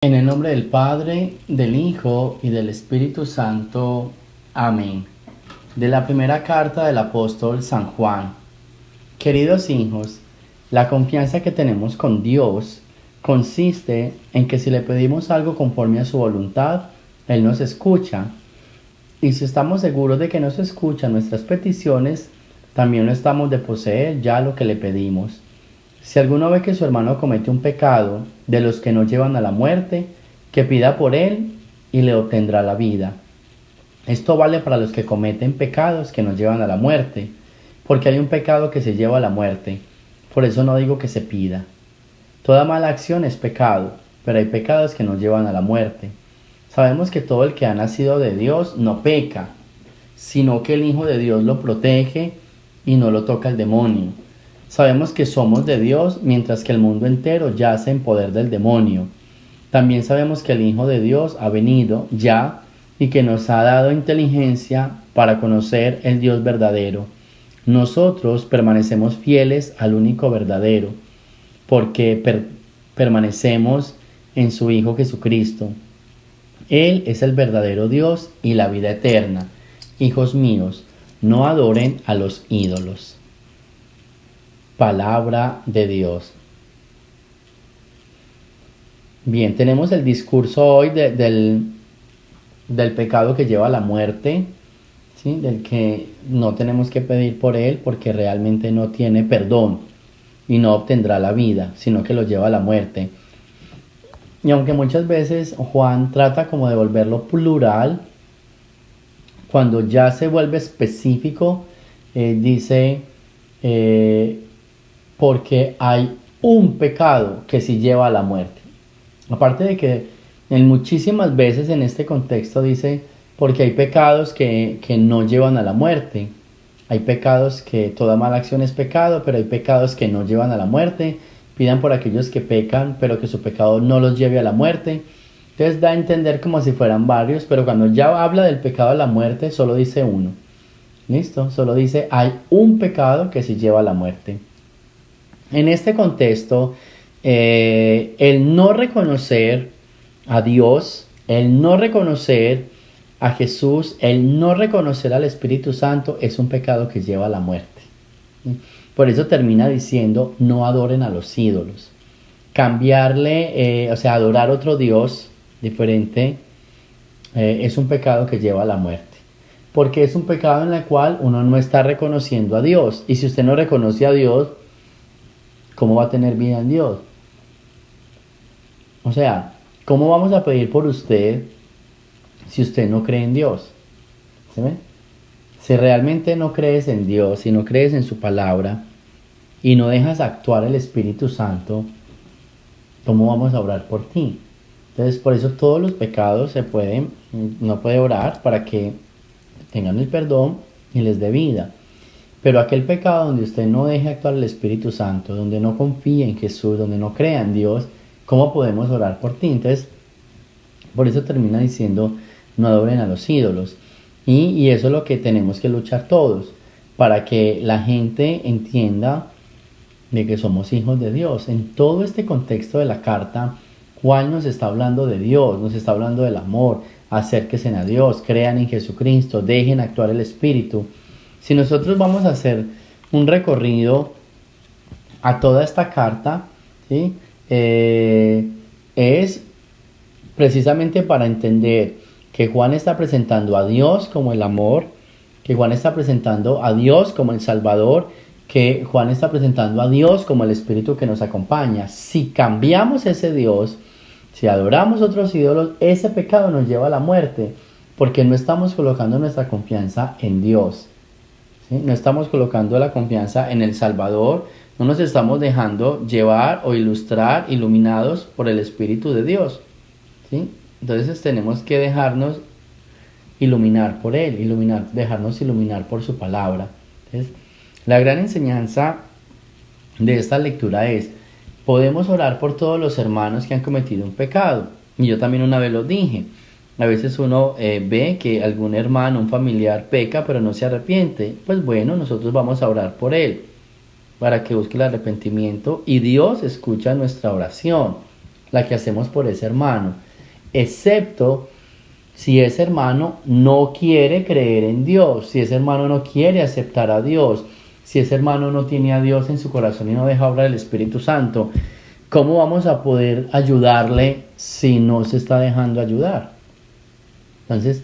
En el nombre del Padre, del Hijo y del Espíritu Santo. Amén. De la primera carta del apóstol San Juan. Queridos hijos, la confianza que tenemos con Dios consiste en que si le pedimos algo conforme a su voluntad, Él nos escucha. Y si estamos seguros de que nos escucha nuestras peticiones, también lo estamos de poseer ya lo que le pedimos. Si alguno ve que su hermano comete un pecado de los que no llevan a la muerte, que pida por él y le obtendrá la vida. Esto vale para los que cometen pecados que nos llevan a la muerte, porque hay un pecado que se lleva a la muerte. Por eso no digo que se pida. Toda mala acción es pecado, pero hay pecados que nos llevan a la muerte. Sabemos que todo el que ha nacido de Dios no peca, sino que el Hijo de Dios lo protege y no lo toca el demonio. Sabemos que somos de Dios, mientras que el mundo entero yace en poder del demonio. También sabemos que el Hijo de Dios ha venido ya y que nos ha dado inteligencia para conocer el Dios verdadero. Nosotros permanecemos fieles al único verdadero, porque permanecemos en su Hijo Jesucristo. Él es el verdadero Dios y la vida eterna. Hijos míos, no adoren a los ídolos. Palabra de Dios. Bien, tenemos el discurso hoy del pecado que lleva a la muerte, ¿sí? Del que no tenemos que pedir por él porque realmente no tiene perdón y no obtendrá la vida, sino que lo lleva a la muerte. Y aunque muchas veces Juan trata como de volverlo plural, cuando ya se vuelve específico, dice... porque hay un pecado que sí lleva a la muerte. Aparte de que en muchísimas veces en este contexto dice, porque hay pecados que no llevan a la muerte. Hay pecados que toda mala acción es pecado, pero hay pecados que no llevan a la muerte. Pidan por aquellos que pecan, pero que su pecado no los lleve a la muerte. Entonces da a entender como si fueran varios, pero cuando ya habla del pecado a la muerte, solo dice uno. ¿Listo? Solo dice, hay un pecado que sí lleva a la muerte. En este contexto, el no reconocer a Dios, el no reconocer a Jesús, el no reconocer al Espíritu Santo es un pecado que lleva a la muerte. Por eso termina diciendo, no adoren a los ídolos. Cambiarle, adorar otro Dios diferente, es un pecado que lleva a la muerte. Porque es un pecado en el cual uno no está reconociendo a Dios. Y si usted no reconoce a Dios, ¿cómo va a tener vida en Dios? O sea, ¿cómo vamos a pedir por usted si usted no cree en Dios? ¿Sí ve? Si realmente no crees en Dios, si no crees en su palabra y no dejas actuar el Espíritu Santo, ¿cómo vamos a orar por ti? Entonces, por eso todos los pecados no puede orar para que tengan el perdón y les dé vida. Pero aquel pecado donde usted no deje actuar el Espíritu Santo, donde no confíe en Jesús, donde no crea en Dios, ¿cómo podemos orar por ti? Entonces, por eso termina diciendo, no adoren a los ídolos. Y eso es lo que tenemos que luchar todos, para que la gente entienda de que somos hijos de Dios. En todo este contexto de la carta, Juan nos está hablando de Dios, nos está hablando del amor. Acérquense a Dios, crean en Jesucristo, dejen actuar el Espíritu. Si nosotros vamos a hacer un recorrido a toda esta carta, ¿sí? Es precisamente para entender que Juan está presentando a Dios como el amor, que Juan está presentando a Dios como el Salvador, que Juan está presentando a Dios como el Espíritu que nos acompaña. Si cambiamos ese Dios, si adoramos otros ídolos, ese pecado nos lleva a la muerte, porque no estamos colocando nuestra confianza en Dios. ¿Sí? No estamos colocando la confianza en el Salvador, no nos estamos dejando llevar o ilustrar, iluminados por el Espíritu de Dios. ¿Sí? Entonces tenemos que dejarnos iluminar por Él, dejarnos iluminar por su palabra. Entonces, la gran enseñanza de esta lectura es, podemos orar por todos los hermanos que han cometido un pecado. Y yo también una vez lo dije. A veces uno ve que algún hermano, un familiar peca, pero no se arrepiente. Pues bueno, nosotros vamos a orar por él, para que busque el arrepentimiento y Dios escucha nuestra oración. la que hacemos por ese hermano, excepto si ese hermano no quiere creer en Dios, si ese hermano no quiere aceptar a Dios, si ese hermano no tiene a Dios en su corazón y no deja obrar el Espíritu Santo. ¿Cómo vamos a poder ayudarle si no se está dejando ayudar? Entonces,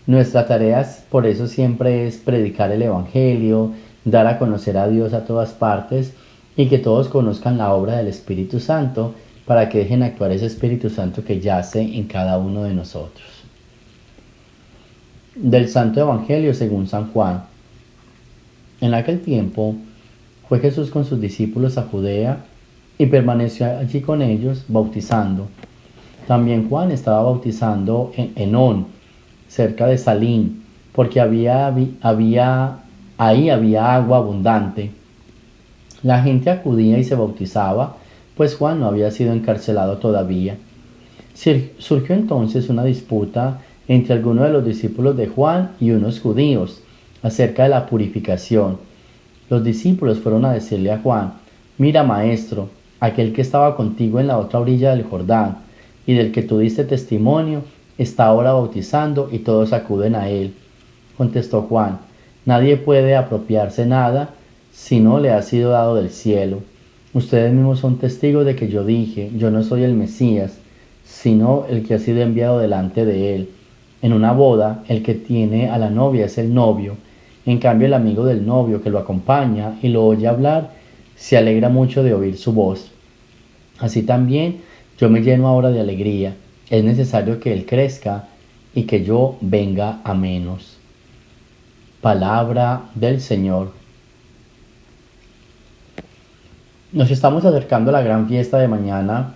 nuestra tarea por eso siempre es predicar el Evangelio, dar a conocer a Dios a todas partes y que todos conozcan la obra del Espíritu Santo para que dejen actuar ese Espíritu Santo que yace en cada uno de nosotros. Del Santo Evangelio según San Juan. En aquel tiempo fue Jesús con sus discípulos a Judea y permaneció allí con ellos bautizando. También Juan estaba bautizando en Enón, cerca de Salim, porque ahí había agua abundante. La gente acudía y se bautizaba, pues Juan no había sido encarcelado todavía. Surgió entonces una disputa entre algunos de los discípulos de Juan y unos judíos acerca de la purificación. Los discípulos fueron a decirle a Juan: «Mira, maestro, aquel que estaba contigo en la otra orilla del Jordán y del que tú diste testimonio, está ahora bautizando y todos acuden a él». Contestó Juan: «Nadie puede apropiarse nada si no le ha sido dado del cielo. Ustedes mismos son testigos de que yo dije: yo no soy el Mesías, sino el que ha sido enviado delante de él. En una boda, el que tiene a la novia es el novio. En cambio, el amigo del novio que lo acompaña y lo oye hablar, se alegra mucho de oír su voz. Así también, yo me lleno ahora de alegría. Es necesario que él crezca y que yo venga a menos». Palabra del Señor. Nos estamos acercando a la gran fiesta de mañana,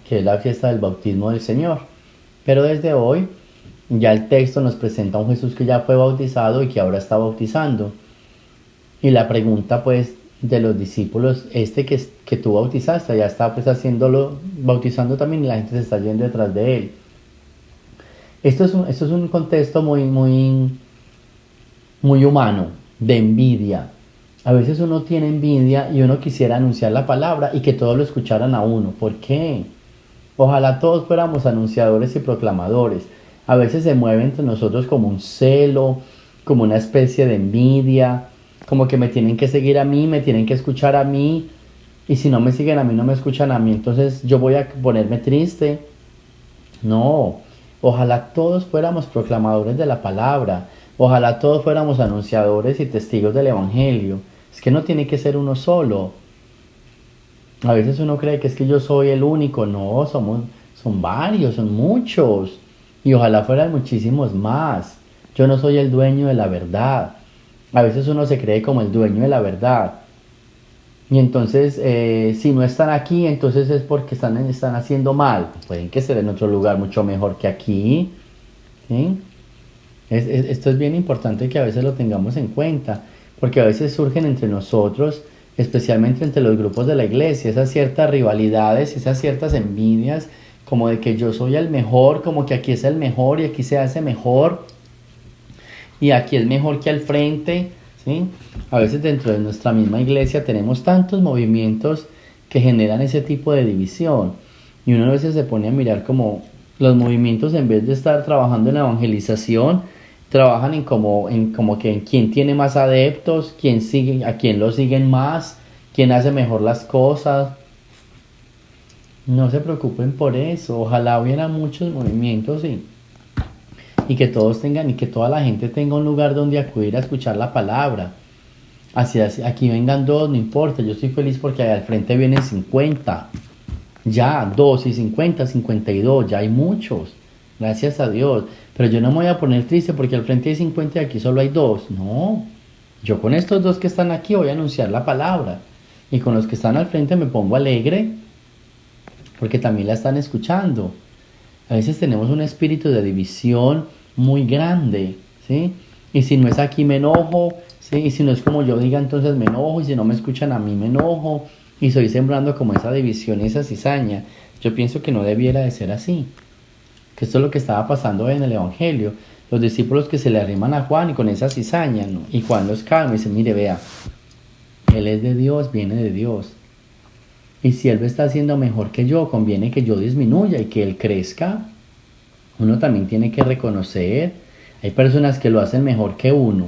que es la fiesta del bautismo del Señor. Pero desde hoy, ya el texto nos presenta a un Jesús que ya fue bautizado y que ahora está bautizando. Y la pregunta pues de los discípulos, que tú bautizaste, ya está pues bautizando también, y la gente se está yendo detrás de él. Esto es un contexto muy humano, de envidia. A veces uno tiene envidia y uno quisiera anunciar la palabra y que todos lo escucharan a uno. ¿Por qué? Ojalá todos fuéramos anunciadores y proclamadores. A veces se mueve entre nosotros como un celo, como una especie de envidia, como que me tienen que seguir a mí, me tienen que escuchar a mí, y si no me siguen a mí, no me escuchan a mí, entonces yo voy a ponerme triste. No, ojalá todos fuéramos proclamadores de la palabra, ojalá todos fuéramos anunciadores y testigos del Evangelio. Es que no tiene que ser uno solo. A veces uno cree que es que yo soy el único. No, son varios, son muchos. Y ojalá fueran muchísimos más. Yo no soy el dueño de la verdad. A veces uno se cree como el dueño de la verdad. Y entonces, si no están aquí, entonces es porque están haciendo mal. Pueden que estén en otro lugar mucho mejor que aquí. ¿Sí? Esto es bien importante que a veces lo tengamos en cuenta. Porque a veces surgen entre nosotros, especialmente entre los grupos de la iglesia, esas ciertas rivalidades, esas ciertas envidias, como de que yo soy el mejor, como que aquí es el mejor y aquí se hace mejor, y aquí es mejor que al frente, ¿sí? A veces dentro de nuestra misma iglesia tenemos tantos movimientos que generan ese tipo de división, y uno a veces se pone a mirar como los movimientos, en vez de estar trabajando en la evangelización, trabajan en quién tiene más adeptos, a quién lo siguen más, quién hace mejor las cosas. No se preocupen por eso. Ojalá hubiera muchos movimientos y que todos tengan, y que toda la gente tenga un lugar donde acudir a escuchar la palabra. Así, aquí vengan dos, no importa. Yo estoy feliz porque al frente vienen 50. Ya, 2 y 50, 52. Ya hay muchos. Gracias a Dios. Pero yo no me voy a poner triste porque al frente hay 50 y aquí solo hay 2. No. Yo con estos 2 que están aquí voy a anunciar la palabra. Y con los que están al frente me pongo alegre porque también la están escuchando. A veces tenemos un espíritu de división muy grande, ¿sí? Y si no es aquí me enojo, ¿sí? Y si no es como yo diga, entonces me enojo. Y si no me escuchan a mí me enojo. Y estoy sembrando como esa división y esa cizaña. Yo pienso que no debiera de ser así. Que esto es lo que estaba pasando en el Evangelio. Los discípulos que se le arriman a Juan y con esa cizaña, ¿no? Y Juan los calma y dice: mire, vea, él es de Dios, viene de Dios. Y si Él lo está haciendo mejor que yo, conviene que yo disminuya y que Él crezca. Uno también tiene que reconocer, hay personas que lo hacen mejor que uno,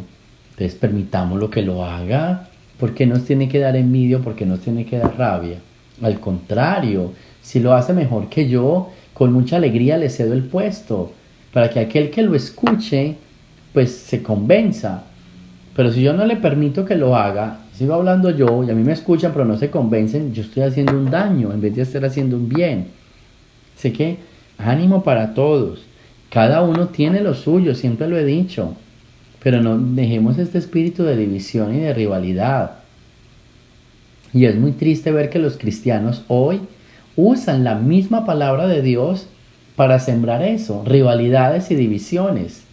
entonces permitámoslo que lo haga. ¿Por qué nos tiene que dar envidia? ¿Por qué nos tiene que dar rabia? Al contrario, si lo hace mejor que yo, con mucha alegría le cedo el puesto, para que aquel que lo escuche, pues se convenza. Pero si yo no le permito que lo haga, sigo hablando yo y a mí me escuchan pero no se convencen, yo estoy haciendo un daño en vez de estar haciendo un bien. Sé que ánimo para todos. Cada uno tiene lo suyo, siempre lo he dicho. Pero no dejemos este espíritu de división y de rivalidad. Y es muy triste ver que los cristianos hoy usan la misma palabra de Dios para sembrar eso, rivalidades y divisiones.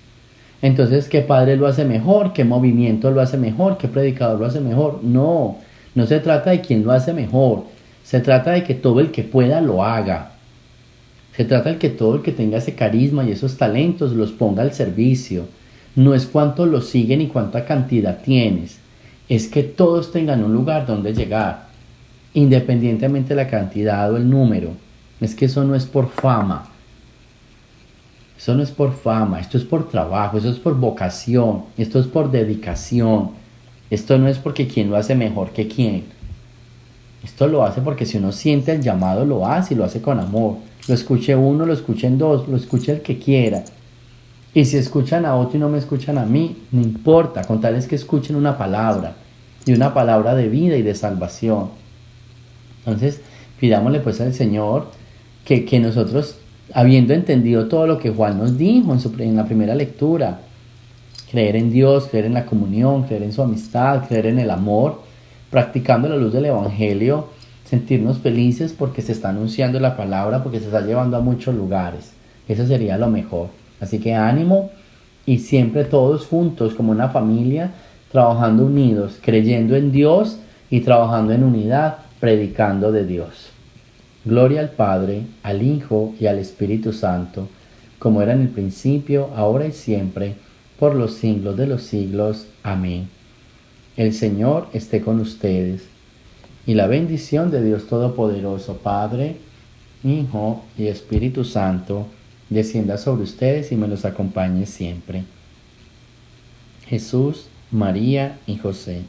Entonces, ¿qué padre lo hace mejor? ¿Qué movimiento lo hace mejor? ¿Qué predicador lo hace mejor? No, no se trata de quién lo hace mejor. Se trata de que todo el que pueda lo haga. Se trata de que todo el que tenga ese carisma y esos talentos los ponga al servicio. No es cuánto los siguen y cuánta cantidad tienes. Es que todos tengan un lugar donde llegar, independientemente de la cantidad o el número. Es que eso no es por fama. Eso no es por fama, esto es por trabajo, esto es por vocación, esto es por dedicación. Esto no es porque quién lo hace mejor que quién. Esto lo hace porque si uno siente el llamado lo hace y lo hace con amor. Lo escuche uno, lo escuchen dos, lo escuche el que quiera. Y si escuchan a otro y no me escuchan a mí, no importa, con tal es que escuchen una palabra. Y una palabra de vida y de salvación. Entonces, pidámosle pues al Señor que nosotros, habiendo entendido todo lo que Juan nos dijo en la primera lectura, creer en Dios, creer en la comunión, creer en su amistad, creer en el amor, practicando la luz del Evangelio, sentirnos felices porque se está anunciando la palabra, porque se está llevando a muchos lugares. Eso sería lo mejor. Así que ánimo y siempre todos juntos como una familia, trabajando unidos, creyendo en Dios y trabajando en unidad, predicando de Dios. Gloria al Padre, al Hijo y al Espíritu Santo, como era en el principio, ahora y siempre, por los siglos de los siglos. Amén. El Señor esté con ustedes, y la bendición de Dios Todopoderoso, Padre, Hijo y Espíritu Santo, descienda sobre ustedes y me los acompañe siempre. Jesús, María y José.